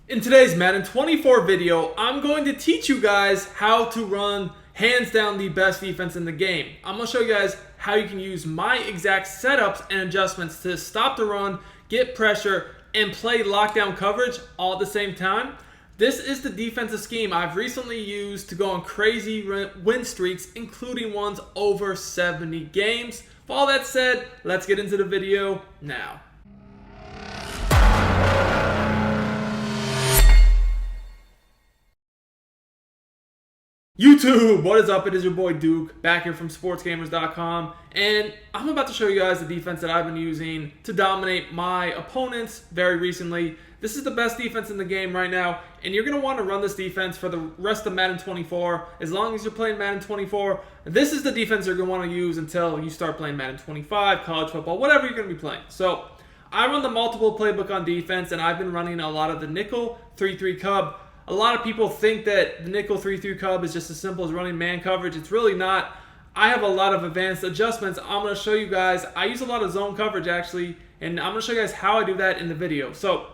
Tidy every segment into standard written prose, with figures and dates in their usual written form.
In today's Madden 24 video, I'm going to teach you guys how to run hands down the best defense in the game. I'm going to show you guys how you can use my exact setups and adjustments to stop the run, get pressure, and play lockdown coverage all at the same time. This is the defensive scheme I've recently used to go on crazy win streaks, including ones over 70 games. With all that said, let's get into the video now. YouTube, what is up? It is your boy Duke, back here from Sportsgamerz.com, and I'm about to show you guys the defense that I've been using to dominate my opponents very recently. This is the best defense in the game right now, and you're going to want to run this defense for the rest of Madden 24. As long as you're playing Madden 24, this is the defense you're going to want to use until you start playing Madden 25, college football, whatever you're going to be playing. So, I run the multiple playbook on defense, and I've been running a lot of the nickel 3-3 cub. A lot of people think that the nickel 3-3 cub is just as simple as running man coverage. It's really not. I have a lot of advanced adjustments. I'm going to show you guys. I use a lot of zone coverage actually, and I'm going to show you guys how I do that in the video. So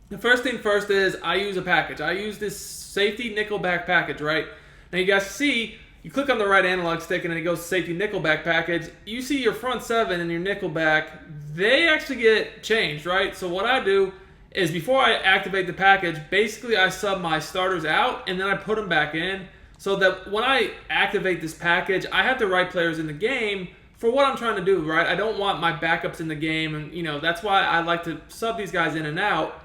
the first thing first is I use a package. I use this safety nickelback package, right? Now you guys see, you click on the right analog stick and then it goes safety nickelback package. You see your front seven and your nickelback, they actually get changed, right? So what I do is before I activate the package, basically I sub my starters out and then I put them back in so that when I activate this package, I have the right players in the game for what I'm trying to do, right? I don't want my backups in the game, and you know, that's why I like to sub these guys in and out.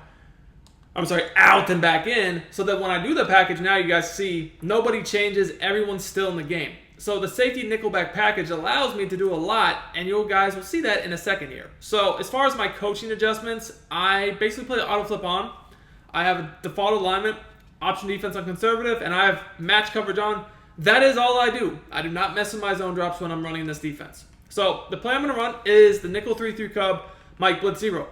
Out and back in, so that when I do the package, now you guys see nobody changes, everyone's still in the game. So the safety nickelback package allows me to do a lot, and you guys will see that in a second here. So as far as my coaching adjustments, I basically play auto flip on. I have a default alignment, option defense on conservative, and I have match coverage on. That is all I do. I do not mess with my zone drops when I'm running this defense. So the play I'm going to run is the nickel 3-3 cub, Mike Blitz 0.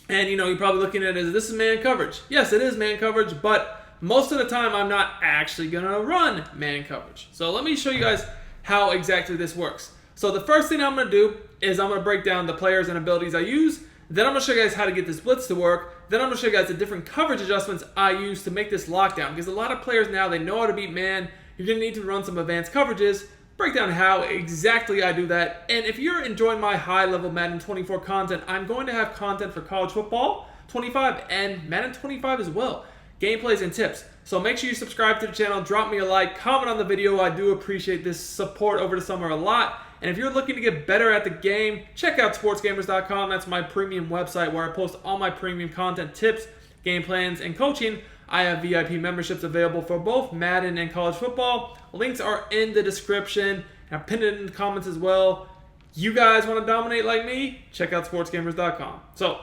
And you know, you're probably looking at it as this is man coverage. Yes, it is man coverage, but most of the time, I'm not actually going to run man coverage. So let me show you guys how exactly this works. So the first thing I'm going to do is I'm going to break down the players and abilities I use. Then I'm going to show you guys how to get this blitz to work. Then I'm going to show you guys the different coverage adjustments I use to make this lockdown. Because a lot of players now, they know how to beat man. You're going to need to run some advanced coverages. Break down how exactly I do that. And if you're enjoying my high-level Madden 24 content, I'm going to have content for college football 25 and Madden 25 as well. Gameplays and tips. So make sure you subscribe to the channel, drop me a like, comment on the video. I do appreciate this support over the summer a lot. And if you're looking to get better at the game, check out Sportsgamerz.com. That's my premium website where I post all my premium content, tips, game plans, and coaching. I have VIP memberships available for both Madden and college football. Links are in the description. I've pinned it in the comments as well. You guys want to dominate like me? Check out Sportsgamerz.com. So,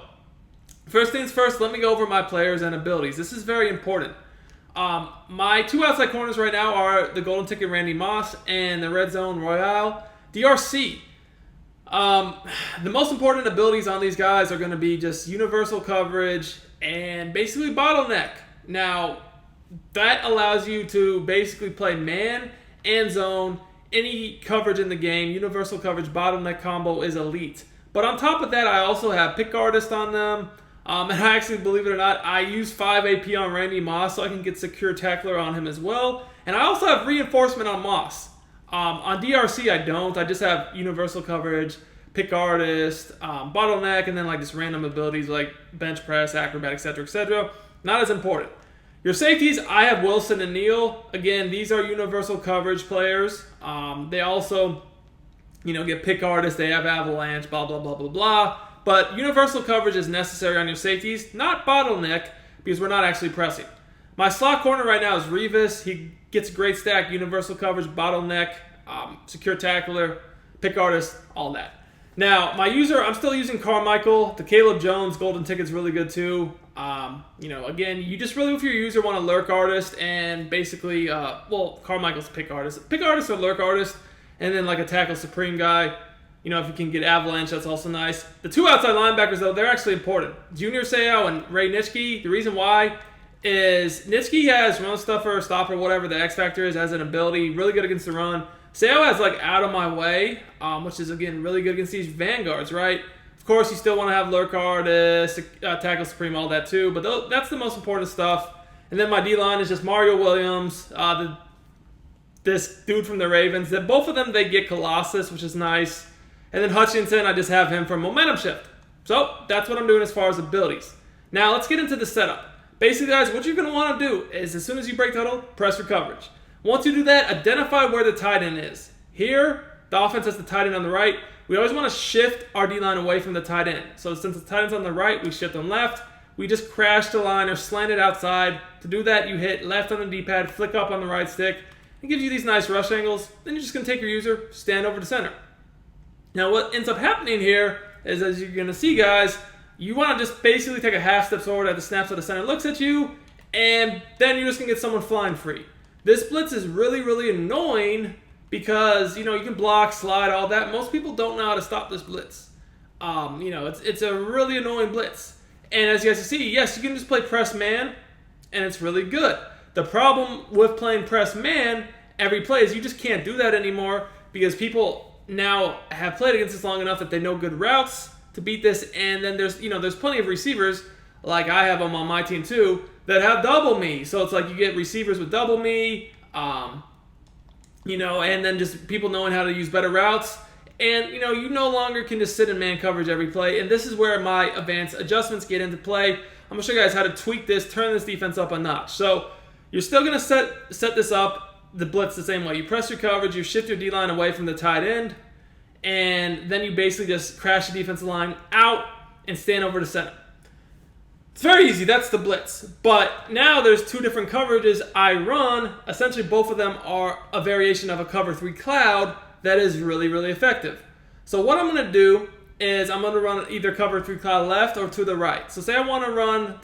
first things first, let me go over my players and abilities. This is very important. My two outside corners right now are the golden ticket Randy Moss and the red zone Royale DRC. The most important abilities on these guys are going to be just universal coverage and basically bottleneck. Now, that allows you to basically play man and zone, any coverage in the game. Universal coverage bottleneck combo is elite. But on top of that, I also have pick artist on them. And I actually, believe it or not, I use 5 AP on Randy Moss so I can get secure tackler on him as well. And I also have reinforcement on Moss. On DRC, I don't. I just have universal coverage, pick artist, bottleneck, and then like just random abilities like bench press, acrobat, etc., etc. Not as important. Your safeties, I have Wilson and Neal. Again, these are universal coverage players. They also, you know, get pick artist. They have avalanche, blah, blah, blah, blah, blah. But universal coverage is necessary on your safeties, not bottleneck, because we're not actually pressing. My slot corner right now is Revis. He gets a great stack, universal coverage, bottleneck, secure tackler, pick artist, all that. Now, my user, I'm still using Carmichael. The Caleb Jones golden ticket's really good too. You know, again, you just really, if your user want a lurk artist and basically, well, Carmichael's pick artist. Pick artist or lurk artist, and then like a tackle supreme guy. You know, if you can get avalanche, that's also nice. The two outside linebackers, though, they're actually important. Junior Seau and Ray Nitschke. The reason why is Nitschke has run stuffer, stopper, whatever the X factor is, has an ability, really good against the run. Seau has like out of my way, which is again really good against these vanguards, right? Of course, you still want to have lurker artist, tackle supreme, all that too. But that's the most important stuff. And then my D-line is just Mario Williams, this dude from the Ravens. That both of them, they get Colossus, which is nice. And then Hutchinson, I just have him for momentum shift. So that's what I'm doing as far as abilities. Now let's get into the setup. Basically, guys, what you're going to want to do is as soon as you break the huddle, press for coverage. Once you do that, identify where the tight end is. Here, the offense has the tight end on the right. We always want to shift our D-line away from the tight end. So since the tight end's on the right, we shift them left. We just crash the line or slant it outside. To do that, you hit left on the D-pad, flick up on the right stick. It gives you these nice rush angles. Then you're just going to take your user, stand over to center. Now what ends up happening here is, as you're going to see, guys, you want to just basically take a half step forward at the snap so the center looks at you, and then you're just going to get someone flying free. This blitz is really, really annoying because, you can block, slide, all that. Most people don't know how to stop this blitz. It's a really annoying blitz. And as you guys can see, yes, you can just play press man, and it's really good. The problem with playing press man every play is you just can't do that anymore because people now have played against this long enough that they know good routes to beat this. And then there's plenty of receivers, like I have them on my team too, that have double me. So it's like you get receivers with double me, and then just people knowing how to use better routes. And, you no longer can just sit in man coverage every play. And this is where my advanced adjustments get into play. I'm going to show you guys how to tweak this, turn this defense up a notch. So you're still going to set this up, the blitz, the same way. You press your coverage, you shift your D-line away from the tight end, and then you basically just crash the defensive line out and stand over to center. It's very easy. That's the blitz. But now there's two different coverages I run. Essentially, both of them are a variation of a cover 3 cloud that is really, really effective. So what I'm going to do is I'm going to run either cover 3 cloud left or to the right. So say I want to run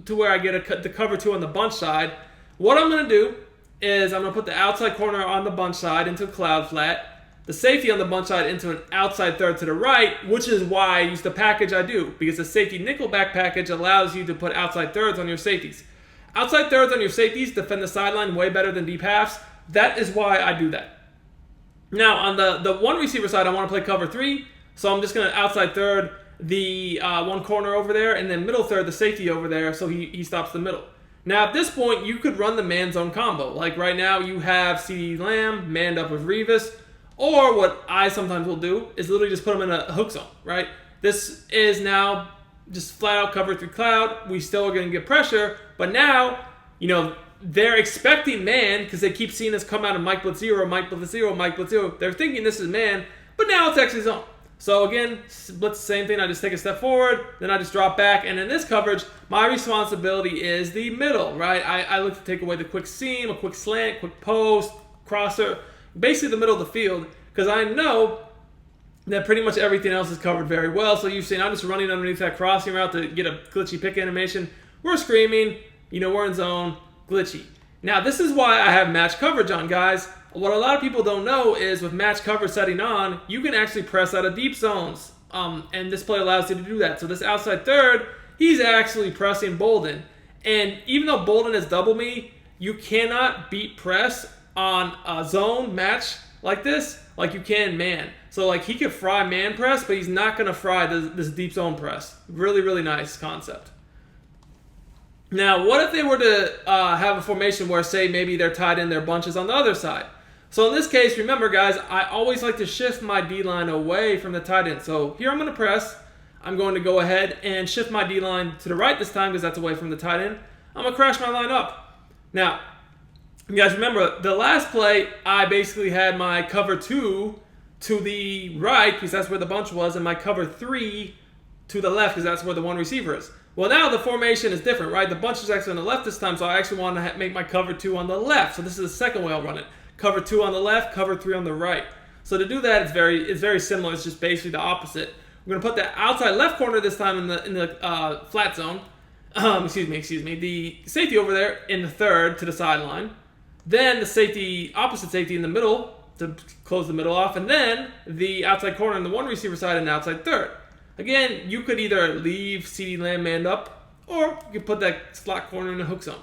to where I get the cover 2 on the bunch side. What I'm going to do is I'm going to put the outside corner on the bunch side into a cloud flat, the safety on the bunch side into an outside third to the right, which is why I use the package I do, because the safety nickelback package allows you to put outside thirds on your safeties. Outside thirds on your safeties defend the sideline way better than deep halves. That is why I do that. Now, on the one receiver side, I want to play cover 3, so I'm just going to outside third the one corner over there, and then middle third the safety over there, so he stops the middle. Now, at this point, you could run the man zone combo. Like right now, you have CeeDee Lamb manned up with Revis, or what I sometimes will do is literally just put him in a hook zone, right? This is now just flat out cover 3 cloud. We still are going to get pressure, but now, they're expecting man because they keep seeing us come out of Mike Blitz 0, Mike Blitz 0, Mike Blitz 0. They're thinking this is man, but now it's actually zone. So again, blitz the same thing. I just take a step forward, then I just drop back. And in this coverage, my responsibility is the middle, right? I look to take away the quick seam, a quick slant, quick post, crosser, basically the middle of the field, because I know that pretty much everything else is covered very well. So you've seen I'm just running underneath that crossing route to get a glitchy pick animation. We're screaming, we're in zone, glitchy. Now, this is why I have match coverage on, guys. What a lot of people don't know is with match coverage setting on, you can actually press out of deep zones. And this play allows you to do that. So this outside third, he's actually pressing Bolden. And even though Bolden is double me, you cannot beat press on a zone match like this like you can man. So like he could fry man press, but he's not going to fry this deep zone press. Really, really nice concept. Now, what if they were to have a formation where, say, maybe they're tied in their bunches on the other side? So in this case, remember, guys, I always like to shift my D-line away from the tight end. So here I'm going to press. I'm going to go ahead and shift my D-line to the right this time because that's away from the tight end. I'm going to crash my line up. Now, you guys remember, the last play, I basically had my cover 2 to the right because that's where the bunch was, and my cover 3 to the left because that's where the one receiver is. Well, now the formation is different, right? The bunch is actually on the left this time, so I actually want to make my cover 2 on the left. So this is the second way I'll run it. Cover 2 on the left, cover 3 on the right. So to do that, it's very similar. It's just basically the opposite. We're going to put the outside left corner this time in the flat zone. Excuse me. The safety over there in the third to the sideline. Then the opposite safety in the middle to close the middle off. And then the outside corner on the one receiver side and the outside third. Again, you could either leave CeeDee Lamb manned up, or you could put that slot corner in a hook zone.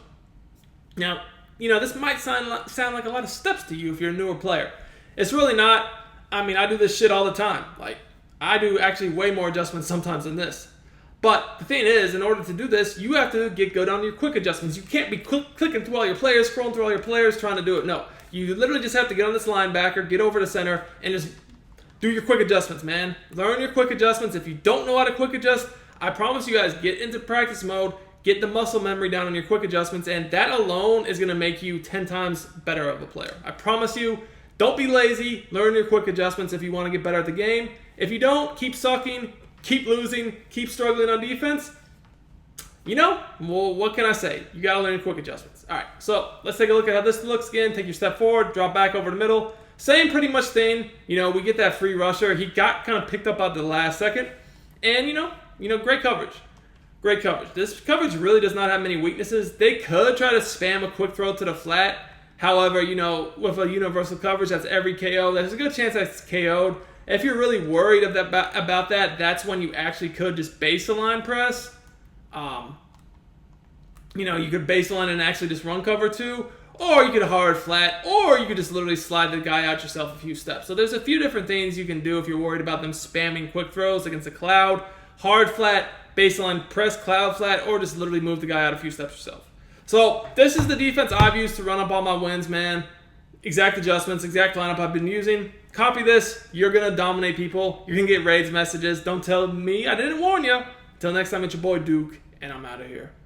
Now, this might sound like a lot of steps to you if you're a newer player. It's really not. I mean, I do this shit all the time. Like, I do actually way more adjustments sometimes than this. But the thing is, in order to do this, you have to go down to your quick adjustments. You can't be clicking through all your players, scrolling through all your players, trying to do it. No. You literally just have to get on this linebacker, get over to center, and just do your quick adjustments, man. Learn your quick adjustments. If you don't know how to quick adjust, I promise you guys, get into practice mode, get the muscle memory down on your quick adjustments, and that alone is going to make you 10 times better of a player. I promise you. Don't be lazy. Learn your quick adjustments if you want to get better at the game. If you don't, keep sucking, keep losing, keep struggling on defense. Well, what can I say? You got to learn your quick adjustments. All right, so let's take a look at how this looks again. Take your step forward, drop back over the middle. Same pretty much thing. We get that free rusher. He got kind of picked up at the last second. And, great coverage. Great coverage. This coverage really does not have many weaknesses. They could try to spam a quick throw to the flat. However, with a universal coverage, that's every KO. There's a good chance that's KO'd. If you're really worried about that, that's when you actually could just baseline press. You could baseline and actually just run cover 2, or you could hard flat, or you could just literally slide the guy out yourself a few steps. So there's a few different things you can do if you're worried about them spamming quick throws against a cloud. Hard flat, baseline press, cloud flat, or just literally move the guy out a few steps yourself. So this is the defense I've used to run up all my wins, man. Exact adjustments, exact lineup I've been using. Copy this. You're going to dominate people. You're going to get raids messages. Don't tell me I didn't warn you. Until next time, it's your boy Duke, and I'm out of here.